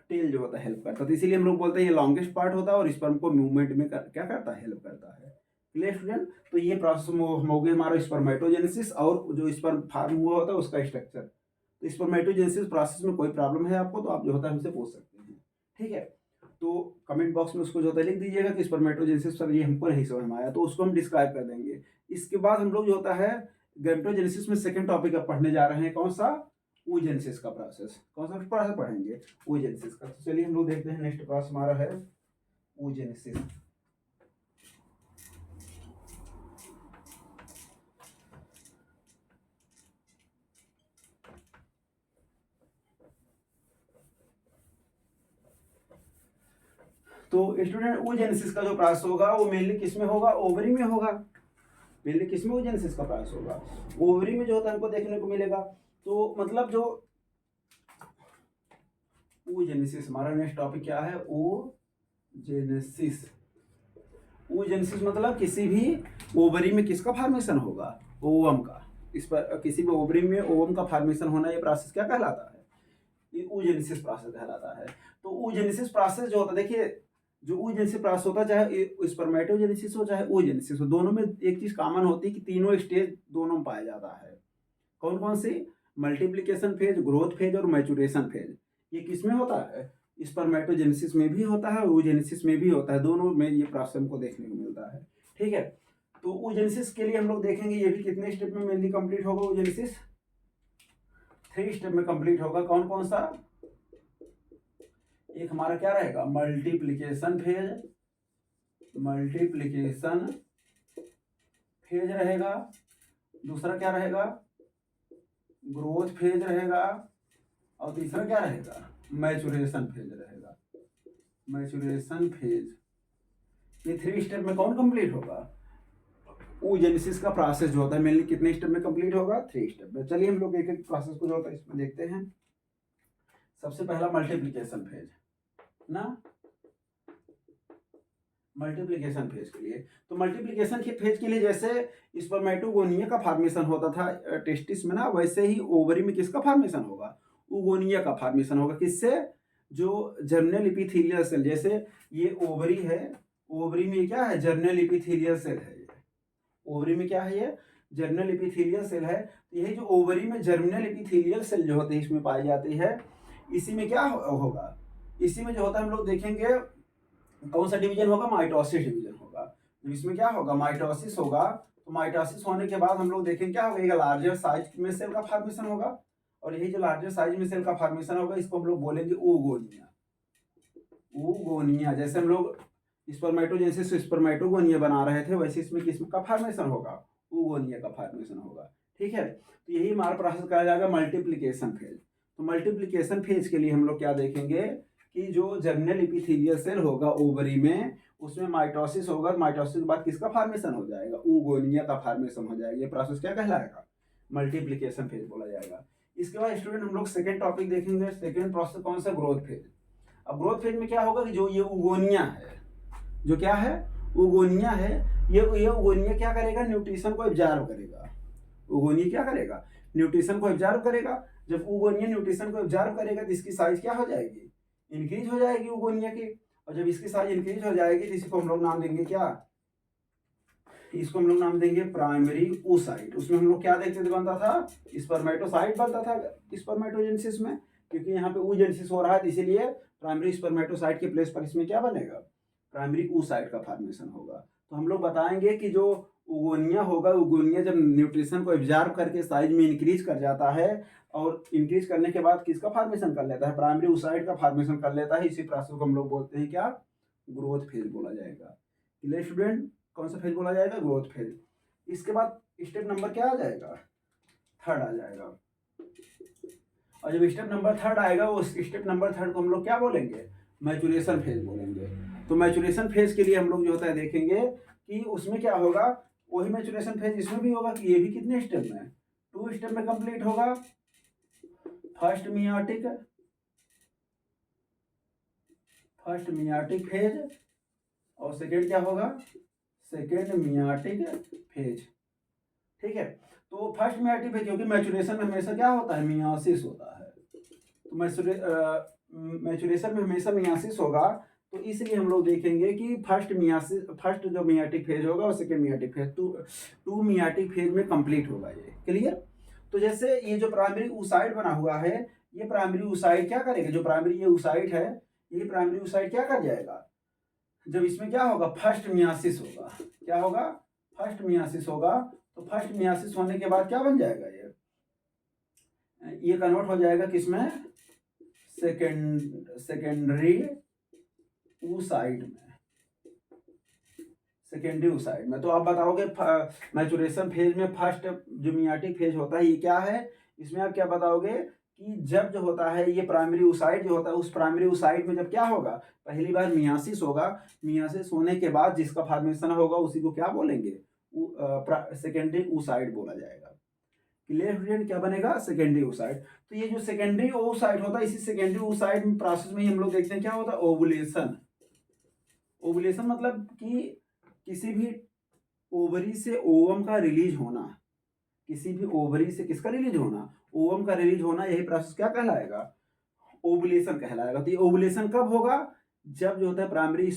टेल जो होता है हेल्प करता है। तो इसीलिए हम लोग बोलते हैं ये लॉन्गेस्ट पार्ट होता है और स्पर्म को मूवमेंट में क्या करता है, हेल्प करता है। Clear student. तो ये प्रोसेस हो गया हमारा स्पर्मेटोजेनेसिस और जो स्पर्म फार्म हुआ होता है उसका स्ट्रक्चर। तो स्पर्मेटोजेनेसिस प्रोसेस में कोई प्रॉब्लम है आपको तो आप जो होता है हमसे पूछ सकते हैं, ठीक है। तो कमेंट बॉक्स में उसको जो होता है लिख दीजिएगा कि स्पर्मेटोजेनेसिस सर ये हमको नहीं समझ में आया, तो उसको हम डिस्क्राइब कर देंगे। इसके बाद हम लोग जो होता है गैमेटोजेनेसिस में सेकंड टॉपिक अब पढ़ने जा रहे हैं, कौन सा, oogenesis का प्रोसेस। कौन सा प्रोसेस पढ़ेंगे, oogenesis का। तो चलिए हम लोग देखते हैं नेक्स्ट प्रोसेस हमारा है oogenesis। तो स्टूडेंट oogenesis का जो प्रोसेस होगा वो मेनली किस में होगा, ओवरी में होगा। मेनली किस में oogenesis का प्रोसेस होगा, ओवरी में जो होता है हमको देखने को मिलेगा। तो मतलब जो oogenesis हमारा नेक्स्ट टॉपिक क्या है, oogenesis। oogenesis मतलब किसी भी ओवरी में किसका फॉर्मेशन होगा, ओवम का। इस पर किसी भी ओवरी में ओवम का फॉर्मेशन होना, ये प्रोसेस क्या कहलाता है, ये oogenesis प्रोसेस कहलाता है। तो oogenesis प्रोसेस जो होता है, देखिए जो oogenesis प्रोसेस होता है चाहे स्पर्मेटोजेनेसिस हो चाहे oogenesis हो, दोनों में एक चीज कॉमन होती है कि तीनों स्टेज दोनों में पाया जाता है। कौन कौन सी, मल्टीप्लिकेशन फेज, ग्रोथ फेज और मैचुरेशन फेज। ये किस में होता है, स्पर्मेटोजेनेसिस में भी होता है और oogenesis में भी होता है। दोनों में ये प्रोसेस हमको देखने को मिलता है, ठीक है। तो oogenesis के लिए हम लोग देखेंगे ये भी कितने स्टेप में मेनली कंप्लीट होगा, oogenesis 3 स्टेप में कंप्लीट होगा। कौन कौन सा, एक हमारा क्या रहेगा, मल्टीप्लिकेशन फेज, मल्टीप्लिकेशन फेज रहेगा। दूसरा क्या रहेगा, ग्रोथ फेज रहेगा। और तीसरा क्या रहेगा, मैचुरेशन फेज रहेगा, मैचुरेशन फेज। ये 3 स्टेप में कौन कंप्लीट होगा, oogenesis का प्रोसेस जो होता है मेनली कितने स्टेप में कंप्लीट होगा? 3 स्टेप में। चलिए हम लोग एक एक प्रोसेस को जो होता है इसमें देखते हैं। सबसे पहला मल्टीप्लिकेशन फेज ना, मल्टीप्लिकेशन फेज के लिए, तो मल्टीप्लिकेशन के फेज के लिए जैसे स्पर्मेटोगोनिया का फॉर्मेशन होता था टेस्टिस में ना, वैसे ही ओवरी में किसका फॉर्मेशन होगा? ओगोनिया का फॉर्मेशन होगा। किससे? जो जर्मिनल एपिथेलियल सेल, जैसे ये ओवरी है, ओवरी में क्या है? जर्मिनल एपिथेलियल सेल है। ओवरी में क्या है? ये जर्मिनल एपिथेलियल सेल है। तो यही जो ओवरी में जर्मिनल एपिथेलियल सेल जो होते हैं इसमें पाई जाती है, इसी में क्या होगा? इसी में जो होता है हम लोग देखेंगे कौन सा डिवीजन होगा? माइटोसिस डिवीजन होगा। जब इसमें क्या होगा? माइटोसिस होगा। तो माइटोसिस होने के बाद हम लोग देखेंगे क्या होगा? लार्जर साइज में सेल का फॉर्मेशन होगा, और यही जो लार्जर साइज में सेल का फॉर्मेशन होगा इसको हम लोग बोलेंगे oogonia। oogonia, जैसे हम लोग स्पर्मेटोजेनेसिस से स्पर्मेटोगोनिया बना रहे थे, वैसे इसमें किसका फॉर्मेशन होगा? oogonia का फॉर्मेशन होगा। ठीक है, तो यही हमारा प्रोसेस कहा जाएगा मल्टीप्लिकेशन फेज। तो मल्टीप्लिकेशन फेज के लिए हम लोग क्या देखेंगे कि जो जर्मिनल एपिथेलियल सेल होगा ओवरी में, उसमें माइटोसिस होगा। माइटोसिस के बाद किसका फॉर्मेशन हो जाएगा? oogonia का फॉर्मेशन हो जाएगा। ये प्रोसेस क्या कहलाएगा? मल्टीप्लिकेशन फेज बोला जाएगा। इसके बाद स्टूडेंट हम लोग सेकेंड टॉपिक देखेंगे। सेकेंड प्रोसेस कौन सा? Growth phase. अब ग्रोथ फेज में क्या होगा कि जो ये oogonia है, जो क्या है? oogonia है, ये oogonia क्या करेगा? न्यूट्रिशन को एब्जॉर्ब करेगा। oogonia क्या करेगा? न्यूट्रिशन को एब्जॉर्ब करेगा। जब oogonia न्यूट्रिशन को एब्जॉर्ब करेगा तो इसकी साइज क्या हो जाएगी? इंक्रीज हो जाएगी oogonia की। और जब इसकी साइज इंक्रीज हो जाएगी तो इसको हम लोग नाम देंगे क्या? इसको हम लोग नाम देंगे प्राइमरी oocyte। उसमें हम लोग क्या देखते थे बनता था? स्पर्मेटोसाइट बनता था स्पर्मेटोजेनेसिस में, क्योंकि यहाँ पे oogenesis हो रहा है, इसीलिए प्राइमरी स्पर्मेटोसाइट के प्लेस पर इसमें क्या बनेगा? प्राइमरी oocyte का फॉर्मेशन होगा। तो हम लोग बताएंगे कि जो oogonia होगा, oogonia जब न्यूट्रिशन को एब्जॉर्ब करके साइज में इंक्रीज कर जाता है, और इंक्रीज करने के बाद किसका फॉर्मेशन कर लेता है? प्राइमरी oocyte का फॉर्मेशन कर लेता है। इसी प्रोसेस को हम लोग बोलते हैं क्या? ग्रोथ फेज बोला जाएगा। Clear student? कौन सा फेज बोला जाएगा? Growth phase. इसके बाद स्टेप नंबर क्या आ जाएगा? थर्ड आ जाएगा। और जब स्टेप नंबर थर्ड आएगा, उस स्टेप नंबर थर्ड को हम लोग क्या बोलेंगे? मैचुरेशन फेज बोलेंगे। तो मैचुरेशन फेज के लिए हम लोग जो होता है देखेंगे कि उसमें क्या होगा? वही मैचुरेशन फेज इसमें भी होगा कि ये भी कितने स्टेप में? 2 स्टेप में कंप्लीट होगा। फर्स्ट मियाटिक फेज, और सेकेंड क्या होगा? Second meiotic phase. ठीक है, तो फर्स्ट मियाटिक फेज, क्योंकि मैचुरेशन में हमेशा क्या होता है? मियासिस होता है। तो मैचुरेशन में हमेशा मियासिस होगा, तो इसलिए हम लोग देखेंगे कि फर्स्ट जो मियाटिक फेज होगा और second meiotic phase, two meiotic phase में कंप्लीट होगा ये। क्लियर? तो जैसे ये जो प्राइमरी oocyte बना हुआ है, ये प्राइमरी oocyte क्या करेगा? जो प्राइमरी ये oocyte है, ये प्राइमरी oocyte क्या कर जाएगा? जब इसमें क्या होगा? फर्स्ट मियासिस होगा। क्या होगा? फर्स्ट मियासिस होगा। तो फर्स्ट मियासिस होने के बाद क्या बन जाएगा? ये कन्वर्ट हो जाएगा किसमें? सेकेंडरी oocyte में। सेकेंडरी oocyte में। तो आप बताओगे मैचुरेशन फेज में फर्स्ट जो मियाटिक फेज होता है ये क्या है? इसमें आप क्या बताओगे कि जब जो होता है ये प्राइमरी oocyte जो होता है, उस प्राइमरी oocyte में जब क्या होगा? पहली बार मियासिस होगा। मियासिस होने के बाद जिसका फॉर्मेशन होगा उसी को क्या बोलेंगे? सेकेंडरी oocyte बोला जाएगा। Clear student? क्या बनेगा? Secondary oocyte। तो ये जो सेकेंडरी oocyte होता है, इसी सेकेंडरी oocyte प्रोसेस में ही हम लोग देखते हैं क्या होता है? ओवुलेशन। ओवुलेशन मतलब कि किसी भी ओवरी से ओवम का रिलीज होना। किसी भी ओवरी से किसका रिलीज होना? ओवम का रिलीज होना। यही प्रोसेस क्या कहलाएगा? ओवुलेशन कहलाएगा। तो ये ओवुलेशन कब होगा? जब जो होता है प्राइमरी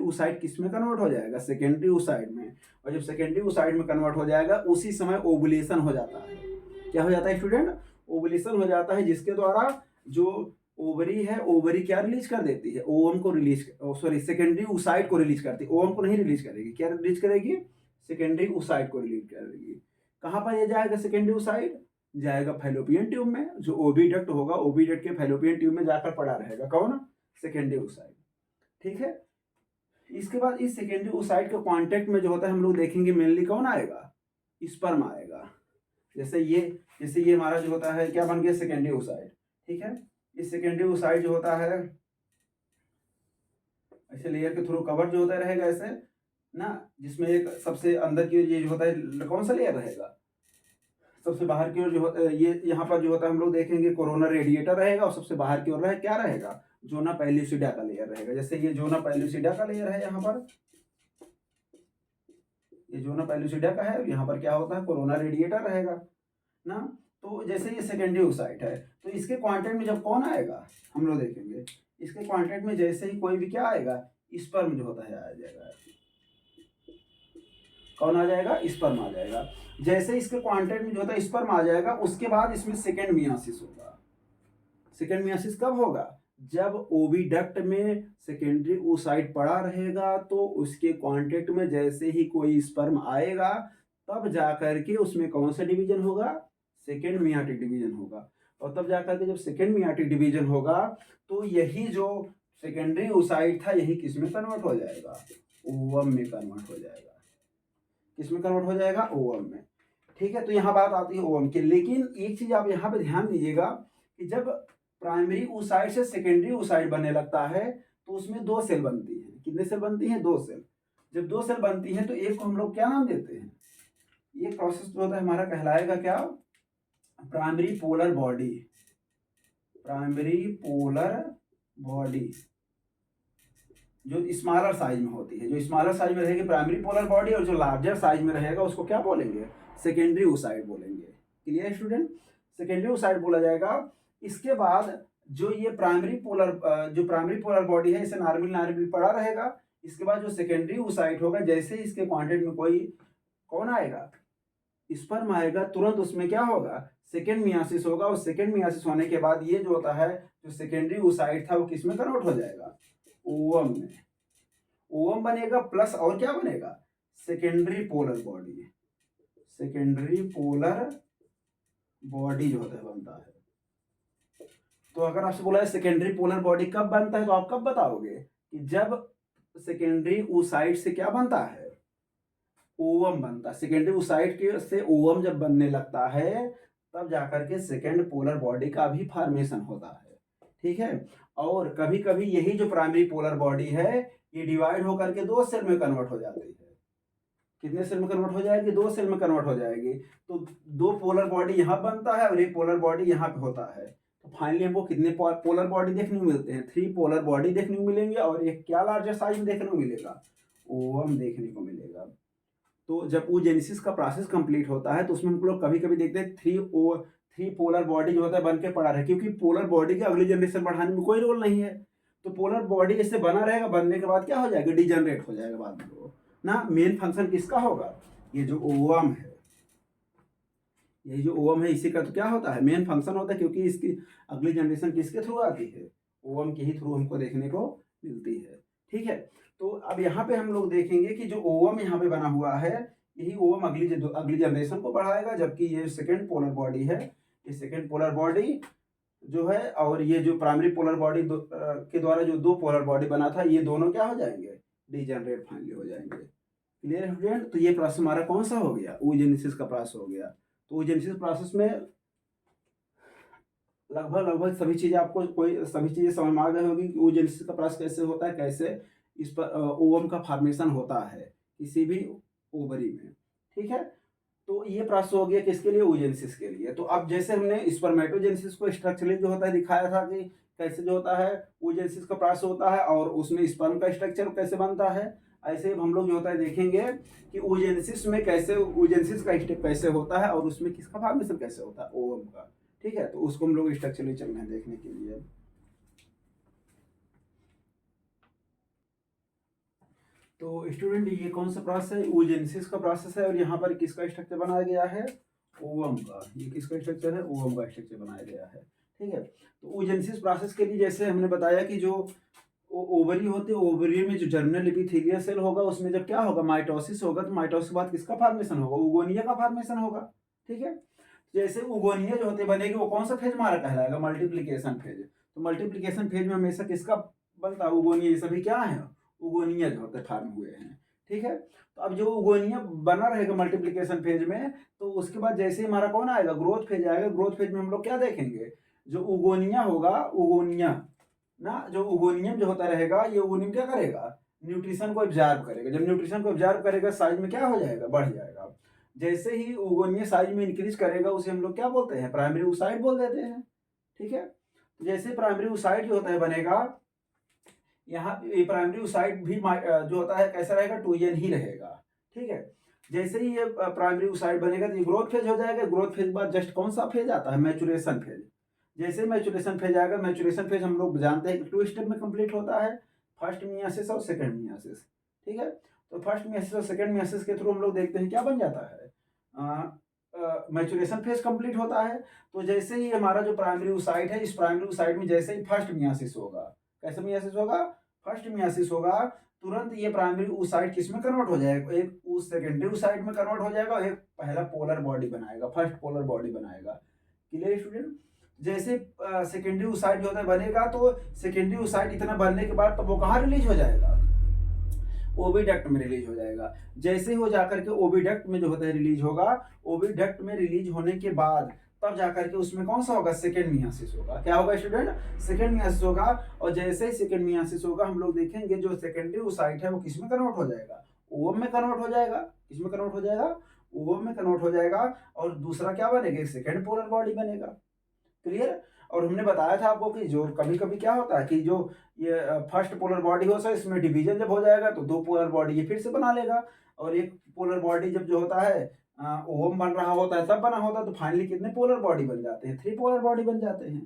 oocyte किस में कन्वर्ट हो जाएगा? सेकेंडरी oocyte में। और जब सेकेंडरी oocyte में कन्वर्ट हो जाएगा, उसी समय ओवुलेशन हो जाता है। क्या हो जाता है स्टूडेंट? ओवुलेशन हो जाता है, जिसके द्वारा जो ओवरी है, ओवरी क्या रिलीज कर देती है? ओवम को सेकेंडरी oocyte को रिलीज करती है। ओवम को नहीं रिलीज करेगी। क्या रिलीज करेगी? सेकेंडरी oocyte को रिलीज करेगी। कहाँ पर ये जाएगा? सेकेंडरी oocyte जाएगा फैलोपियन ट्यूब में। जो ओविडक्ट होगा, ओविडक्ट के फैलोपियन ट्यूब में जाकर पड़ा रहेगा। कौन? Secondary oocyte। ठीक है, इसके बाद इस सेकेंडरी oocyte के कांटेक्ट में जो होता है हम लोग देखेंगे मेनली कौन आएगा? स्पर्म आएगा। जैसे ये हमारा जो होता है क्या बन गया? Secondary oocyte। ठीक है, इस सेकेंडरी oocyte जो होता है ऐसे लेयर के थ्रू कवर जो होता रहेगा ऐसे ना, जिसमें एक सबसे अंदर की ओर ये जो होता है कौन सा लेयर रहेगा, सबसे बाहर की ओर जो होता है ये यहाँ पर जो होता है हम लोग देखेंगे कोरोना रेडिएटर रहेगा, और सबसे बाहर की ओर रहे क्या रहेगा, जोना पेल्यूसिडा का लेयर रहेगा। जैसे ये जोना पेल्यूसिडा का लेयर है, यहाँ पर ये जोना पेल्यूसिडा का है, यहाँ पर क्या होता है कोरोना रेडिएटर रहेगा ना। तो जैसे ये सेकेंडरी ओसाइट है, तो इसके कांटेक्ट में जब कौन आएगा हम लोग देखेंगे, इसके कांटेक्ट में जैसे ही कोई भी क्या आएगा, स्पर्म जो होता है आ जाएगा। कौन आ जाएगा, स्पर्म आ जाएगा। जैसे इसके कांटेक्ट में जो होता है स्पर्म आ जाएगा, उसके बाद इसमें सेकेंड मियासिस होगा। सेकेंड मियासिस कब होगा, जब ओविडक्ट में सेकेंडरी oocyte पड़ा रहेगा, तो उसके कांटेक्ट में जैसे ही कोई स्पर्म आएगा, तब जाकर के उसमें कौन सा डिवीजन होगा, सेकेंड मियाटिक डिवीजन होगा। और तब जाकर के जब सेकेंड मियाटिक डिवीजन होगा, तो यही जो सेकेंडरी oocyte था यही किस में कन्वर्ट हो जाएगा, ओवम में कन्वर्ट हो जाएगा। किस में कन्वर्ट हो जाएगा, ओवम में। ठीक है, तो यहाँ बात आती है ओवम की। लेकिन एक चीज आप यहाँ पे ध्यान दीजिएगा कि जब प्राइमरी oocyte से सेकेंडरी oocyte बनने लगता है, तो उसमें दो सेल बनती हैं। कितने सेल बनती हैं, दो सेल। जब दो सेल बनती हैं तो एक को हम लोग क्या नाम देते हैं, ये प्रोसेस जो होता है हमारा कहलाएगा क्या, primary polar body. Primary polar body जो स्मॉलर साइज में होती है, जो स्मॉलर साइज में रहेगी प्राइमरी पोलर बॉडी, और जो लार्जर साइज में रहेगा उसको क्या बोलेंगे, सेकेंडरी oocyte बोलेंगे। क्लियर स्टूडेंट, सेकेंडरी oocyte बोला जाएगा। इसके बाद जो ये प्राइमरी पोलर बॉडी है, इसे नॉर्मल पड़ा रहेगा। इसके बाद जो सेकेंडरी oocyte होगा, जैसे इसके कांटेक्ट में कोई कौन आएगा, स्पर्म आएगा, तुरंत उसमें क्या होगा, सेकेंड मियासिस होगा। और सेकेंड मियासिस होने के बाद ये जो होता है, जो सेकेंडरी oocyte था वो किस में कन्वर्ट हो जाएगा, ओवम में। ओवम बनेगा, प्लस और क्या बनेगा, secondary polar body. Secondary polar body जो होता है बनता है। तो अगर आपसे बोला है सेकेंडरी पोलर बॉडी कब बनता है, तो आप कब बताओगे कि जब सेकेंडरी oocyte से क्या बनता है, ओवम बनता है। सेकेंडरी oocyte के से ओवम जब बनने लगता है, तब जाकर के सेकेंड पोलर बॉडी का भी फॉर्मेशन होता है। ठीक है, और कभी कभी यही जो प्राइमरी पोलर बॉडी है, ये डिवाइड होकर के दो सेल में कन्वर्ट हो जाती है। कितने सेल में कन्वर्ट हो जाएगी, दो सेल में कन्वर्ट हो जाएगी। तो दो पोलर बॉडी यहाँ बनता है और एक पोलर बॉडी यहाँ पे होता है। तो फाइनली हमको कितने पोलर बॉडी देखने को मिलते हैं, 3 पोलर बॉडी देखने को मिलेंगे, और एक क्या लार्जर साइज में देखने को मिलेगा, ओवम देखने को मिलेगा। तो जब oogenesis का प्रोसेस कंप्लीट होता है, तो उसमें हम लोग कभी कभी देखते हैं 3 पोलर बॉडी जो होता है बन के पड़ा रहे, क्योंकि पोलर बॉडी के अगली जनरेशन बढ़ाने में कोई रोल नहीं है। तो पोलर बॉडी जैसे बना रहेगा, बनने के बाद क्या हो जाएगा, डिजनरेट हो जाएगा बाद में वो ना। मेन फंक्शन किसका होगा, ये जो ओवम है, ये जो ओवम है इसी का तो क्या होता है, मेन फंक्शन होता है, क्योंकि इसकी अगली जनरेशन किसके थ्रू आती है, ओवम के ही थ्रू हमको देखने को मिलती है। ठीक है, तो अब यहाँ पे हम लोग देखेंगे कि जो ओवम यहाँ पे बना हुआ है, यही ओवम अगली जनरेशन को बढ़ाएगा। जबकि ये सेकेंड पोलर बॉडी है, ये सेकेंड पोलर बॉडी जो है, और ये जो प्राइमरी पोलर बॉडी के द्वारा जो दो पोलर बॉडी बना था, ये दोनों क्या हो जाएंगे, डिजनरेट फाइनली हो जाएंगे। क्लियर स्टूडेंट, तो ये प्रोसेस हमारा कौन सा हो गया, oogenesis का प्रोसेस हो गया। तो oogenesis प्रोसेस में लगभग सभी चीजें आपको सभी चीजें समझ में आ गई होगी कि oogenesis का प्रोसेस कैसे होता है, कैसे इस पर ओवम का फॉर्मेशन होता है किसी भी ओवरी में। ठीक है, तो ये प्रोसेस हो गया किसके लिए, oogenesis के लिए। तो अब जैसे हमने स्पर्मेटोजेनेसिस को स्ट्रक्चरली जो होता है दिखाया था कि कैसे जो होता है oogenesis का प्रोसेस होता है, और उसमें स्पर्म का स्ट्रक्चर कैसे बनता है, ऐसे हम लोग जो होता है देखेंगे कि oogenesis में कैसे oogenesis का स्टेप कैसे होता है, और उसमें किसका फॉर्मेशन कैसे होता है, ओवम का। ठीक है, तो उसको हम लोग स्ट्रक्चरली चल रहे हैं देखने के लिए। तो स्टूडेंट, ये कौन सा प्रोसेस है, oogenesis का प्रोसेस है, और यहाँ पर किसका स्ट्रक्चर बनाया गया है, ओवम का। ये किसका स्ट्रक्चर है, ओवम का स्ट्रक्चर बनाया गया है। ठीक है, तो oogenesis प्रोसेस के लिए जैसे हमने बताया कि जो ओवरी होते हैं, ओवरी में जो जर्मिनल एपिथेलियल सेल होगा, उसमें जब क्या होगा, माइटोसिस होगा, तो माइटोसिस के बाद किसका फॉर्मेशन होगा, उगोनिया का फॉर्मेशन होगा। ठीक है, जैसे उगोनिया जो होते बनेगी, वो कौन सा फेज हमारा कहलाएगा, मल्टीप्लीकेशन फेज। तो मल्टीप्लीकेशन फेज में हमेशा किसका बनता है, उगोनिया। ये सभी क्या है, उगोनिया जो होते फॉर्म हुए हैं। ठीक है, तो अब जो उगोनिया बना रहेगा मल्टीप्लीकेशन फेज में, तो उसके बाद जैसे ही हमारा कौन आएगा, ग्रोथ फेज आएगा। ग्रोथ फेज में हम लोग क्या देखेंगे, जो उगोनिया होगा, उगोनिया ना, जो उगोनियम जो होता रहेगा, ये उगोनियम क्या करेगा, न्यूट्रिशन को एब्जॉर्ब करेगा। जब न्यूट्रिशन को एब्जॉर्ब करेगा साइज में क्या हो जाएगा, बढ़ जाएगा। जैसे ही ओगोनिया साइज में इंक्रीज करेगा उसे हम लोग क्या बोलते हैं, प्राइमरी oocyte बोल देते हैं। ठीक है, तो जैसे प्राइमरी oocyte जो होता है बनेगा, यहाँ पे प्राइमरी oocyte भी जो होता है कैसा रहेगा, 2n ही रहेगा। ठीक है, जैसे ही ये प्राइमरी oocyte बनेगा तो ये ग्रोथ फेज हो जाएगा। ग्रोथ फेज बाद जस्ट कौन सा फेज आता है, मैचुरेशन फेज। जैसे मैचुरेशन फेज आएगा, मैचुरेशन फेज हम लोग जानते हैं कि 2 स्टेप में कंप्लीट होता है, फर्स्ट मियासिस और सेकंड मियासिस। ठीक है, तो फर्स्ट मियासिस और सेकंड मियासिस के थ्रू हम लोग देखते हैं क्या बन जाता है, मैचुरेशन फेज कंप्लीट होता है। तो जैसे ही हमारा जो प्राइमरी oocyte है, इस प्राइमरी oocyte में जैसे ही फर्स्ट मियासिस होगा, कैसे मियासिस होगा, फर्स्ट मियासिस होगा, तुरंत ये प्राइमरी oocyte किस में कन्वर्ट हो जाएगा, एक उस सेकेंडरी oocyte में कन्वर्ट हो जाएगा, एक पहला पोलर बॉडी बनाएगा, फर्स्ट पोलर बॉडी बनाएगा। Clear student. जैसे सेकेंडरी oocyte जो होता है बनेगा, तो सेकेंडरी oocyte इतना बनने के बाद तो वो कहाँ रिलीज हो जाएगा, ओविडक्ट में रिलीज हो जाएगा। जैसे हो जाकर के ओविडक्ट में जो होता है रिलीज होगा, ओविडक्ट में रिलीज होने के बाद तब जाकर के उसमें कौन सा होगा, सेकेंड मियासिस होगा। क्या होगा स्टूडेंट, सेकेंड मियासिस होगा। और जैसे ही सेकेंड मियासिस होगा हम लोग देखेंगे जो सेकेंडरी oocyte है वो किस में कन्वर्ट हो जाएगा, ओवम में कन्वर्ट हो जाएगा। किस में कन्वर्ट हो जाएगा, ओवम में कन्वर्ट हो जाएगा। और दूसरा क्या बनेगा, एक सेकेंड पोलर बॉडी बनेगा। क्लियर। और हमने बताया था आपको कि जो कभी कभी क्या होता है कि जो ये फर्स्ट पोलर बॉडी हो, इसमें डिवीजन जब हो जाएगा तो 2 पोलर बॉडी ये फिर से बना लेगा। और एक पोलर बॉडी जब जो होता है ओवम बन रहा होता है तब बना होता है, तो फाइनली कितने पोलर बॉडी बन जाते हैं, 3 पोलर बॉडी बन जाते हैं।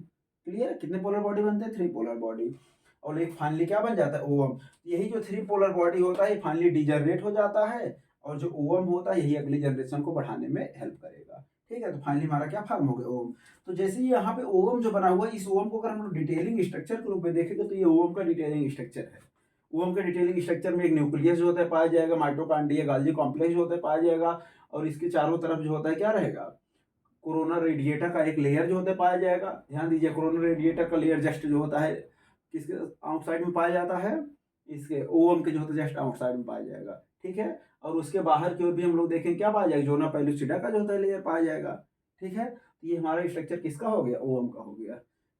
क्लियर, कितने पोलर बॉडी बनते हैं, 3 पोलर बॉडी। और एक फाइनली क्या बन जाता है, ओवम। यही जो 3 पोलर बॉडी होता है फाइनली डिजनरेट हो जाता है, और जो ओवम होता है यही अगली जनरेशन को बढ़ाने में हेल्प करेगा। ठीक है, तो फाइनली हमारा क्या फॉर्म हो गया, ओवम। तो जैसे यहाँ पे ओवम जो बना हुआ है, इस ओवम को अगर हम लोग डिटेलिंग स्ट्रक्चर के रूप में देखेंगे तो ये ओवम का डिटेलिंग स्ट्रक्चर है। ओवम के डिटेलिंग स्ट्रक्चर में एक न्यूक्लियस जो होता है पाया जाएगा, माइटोकॉन्ड्रिया गाल्गी कॉम्प्लेक्स जो होता है पाया जाएगा, और इसके चारों तरफ जो होता है क्या रहेगा, कोरोना रेडिएटर का एक लेयर जो होता है पाया जाएगा। ध्यान दीजिए, कोरोना रेडिएटर का लेयर जस्ट जो होता है किसके आउटसाइड में पाया जाता है, इसके ओवम के जो होता है जस्ट आउटसाइड में पाया जाएगा। ठीक है, और उसके बाहर की ओर भी हम लोग देखें क्या पाया जाएगा, जोना पेलुसिडा का जो होता है लेयर पाया जाएगा। ठीक है, तो ये हमारा स्ट्रक्चर किसका हो गया, ओवम का हो गया।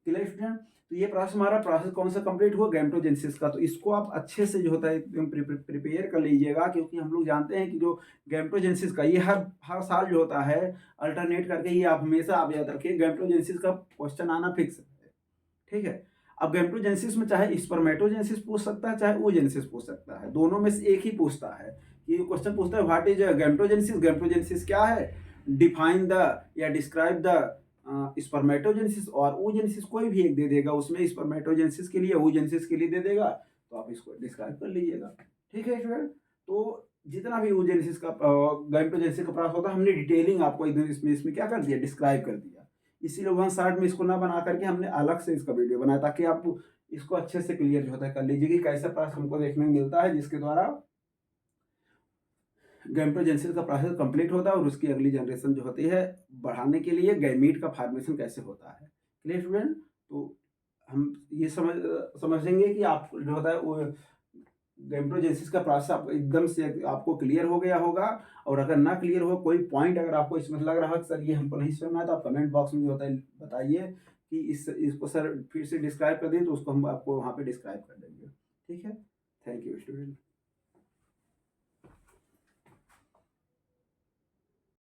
Clear student. तो ये प्रोसेस हमारा प्रोसेस कौन सा कंप्लीट हुआ, गैमेटोजेनेसिस का। तो इसको आप अच्छे से जो होता है एकदम प्रिपेयर कर लीजिएगा, क्योंकि हम लोग जानते हैं कि जो गैमेटोजेनेसिस का ये हर साल जो होता है अल्टरनेट करके, ये आप हमेशा आप याद रखिए, गैमेटोजेनेसिस का क्वेश्चन आना फिक्स है। ठीक है, अब गैमेटोजेनेसिस में चाहे स्पर्मेटोजेनेसिस पूछ सकता है, चाहे oogenesis पूछ सकता है, दोनों में से एक ही पूछता है। ये क्वेश्चन पूछता है व्हाट इज गैमेटोजेनेसिस, गैमेटोजेनेसिस क्या है, डिफाइन द या डिस्क्राइब द स्पर्मेटोजेनेसिस, और oogenesis कोई भी एक दे देगा, उसमें स्पर्मेटोजेनेसिस के लिए oogenesis के लिए दे देगा, तो आप इसको डिस्क्राइब कर लीजिएगा। ठीक है स्टूडेंट। तो जितना भी oogenesis का गैमेटोजेनेसिस का प्रोसेस होता है, हमने डिटेलिंग आपको एकदम इसमें क्या कर दिया, डिस्क्राइब कर दिया। इसीलिए 1 शॉट में इसको ना बना करके हमने अलग से इसका वीडियो बनाया, ताकि आप इसको अच्छे से क्लियर जो होता है कर लीजिए कि कैसा प्रोसेस हमको देखने को मिलता है, जिसके द्वारा गैमेटोजेनेसिस का प्रोसेस कंप्लीट होता है और उसकी अगली जनरेशन जो होती है बढ़ाने के लिए गैमीट का फॉर्मेशन कैसे होता है। Clear student. तो हम ये समझेंगे कि आप जो होता है वो गैमेटोजेनेसिस का प्रोसेस आप एकदम से आपको क्लियर हो गया होगा। और अगर ना क्लियर हो, कोई पॉइंट अगर आपको इसमें लग रहा है सर ये हमको नहीं समझ में आया, तो आप कमेंट बॉक्स में जो होता है बताइए कि इसको सर फिर से डिस्क्राइब कर दिए, तो उसको हम आपको वहाँ पे डिस्क्राइब कर देंगे। ठीक है, थैंक यू स्टूडेंट।